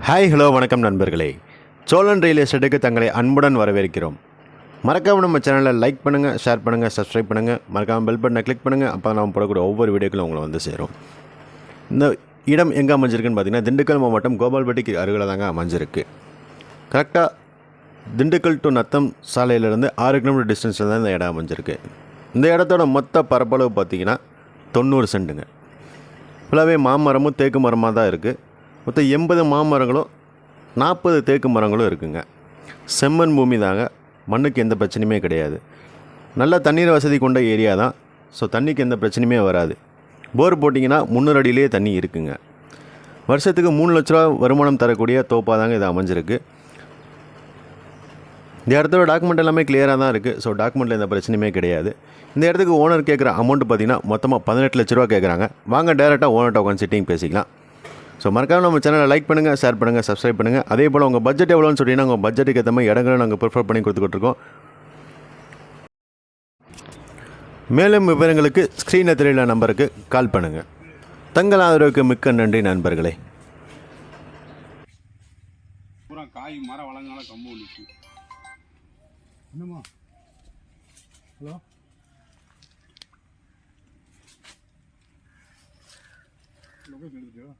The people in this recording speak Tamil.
ஹாய் ஹலோ வணக்கம் நண்பர்களே. சோழன் ரியல் எஸ்டேட்டுக்கு தங்களை அன்புடன் வரவேற்கிறோம். மறக்காமல் நம்ம சேனலில் லைக் பண்ணுங்கள், ஷேர் பண்ணுங்கள், சப்ஸ்கிரைப் பண்ணுங்கள். மறக்காமல் பெல் பட்டனை கிளிக் பண்ணுங்கள். அப்போ நாம் போடக்கூடிய ஒவ்வொரு வீடியோக்களும் உங்களை வந்து சேரும். இந்த இடம் எங்கே அமைஞ்சிருக்குன்னு பார்த்தீங்கன்னா, திண்டுக்கல் மாவட்டம் கோபால்பட்டிக்கு அருகில் தாங்க அமைஞ்சிருக்கு. கரெக்டாக திண்டுக்கல் டு நத்தம் சாலையிலேருந்து 6 கிலோமீட்டர் டிஸ்டன்ஸில் தான் இந்த இடம் அமைஞ்சிருக்கு. இந்த இடத்தோட மொத்த பரப்பளவு பார்த்திங்கன்னா 90 சென்ட்டுங்க. ஃபுல்லாகவே மாமரமும் தேக்கு மரமாக தான் இருக்குது. மொத்தம் 80 மாமரங்களும் 40 தேக்கு மரங்களும் இருக்குங்க. செம்மண் பூமி தாங்க, மண்ணுக்கு எந்த பிரச்சனையுமே கிடையாது. நல்ல தண்ணீர் வசதி கொண்ட ஏரியா தான். ஸோ தண்ணிக்கு எந்த பிரச்சனையுமே வராது. போர் போட்டிங்கன்னா 300 அடியிலே தண்ணி இருக்குங்க. வருஷத்துக்கு 3 லட்ச ரூபா வருமானம் தரக்கூடிய தோப்பாக தாங்க இது அமைஞ்சிருக்கு. இந்த இடத்தோட டாக்குமெண்ட் எல்லாமே கிளியராக தான் இருக்குது. ஸோ டாக்குமெண்ட்டில் எந்த பிரச்சனையுமே கிடையாது. இந்த இடத்துக்கு ஓனர் கேட்குற அமௌண்ட் பார்த்திங்கன்னா மொத்தமாக 18 லட்ச ரூபா கேட்குறாங்க. வாங்க டேரெக்டாக ஓனர்கிட்ட உட்காந்து சிட்டிங் பேசிக்கலாம். ஸோ மறக்காம நம்ம சேனலை லைக் பண்ணுங்கள், ஷேர் பண்ணுங்கள், சப்ஸ்கிரைப் பண்ணுங்கள். அதே போல் உங்கள் பட்ஜெட் எவ்வளோன்னு சொல்லிங்கன்னா உங்கள் பட்ஜெட்டுக்கு ஏற்ற மாதிரி இடங்களும் நாங்கள் ப்ரிஃபர் பண்ணி கொடுத்துக்கிட்டுருக்கோம். மேலும் விவரங்களுக்கு ஸ்க்ரீனில் தெரியல நம்பருக்கு கால் பண்ணுங்கள். தங்கள் ஆதரவுக்கு மிக்க நன்றி நண்பர்களே. பூரா காய் மரம் வளங்கால கம்பு ஒழிச்சு என்னம்மா ஹலோ லொகேஷன் எடுத்துட்டியா?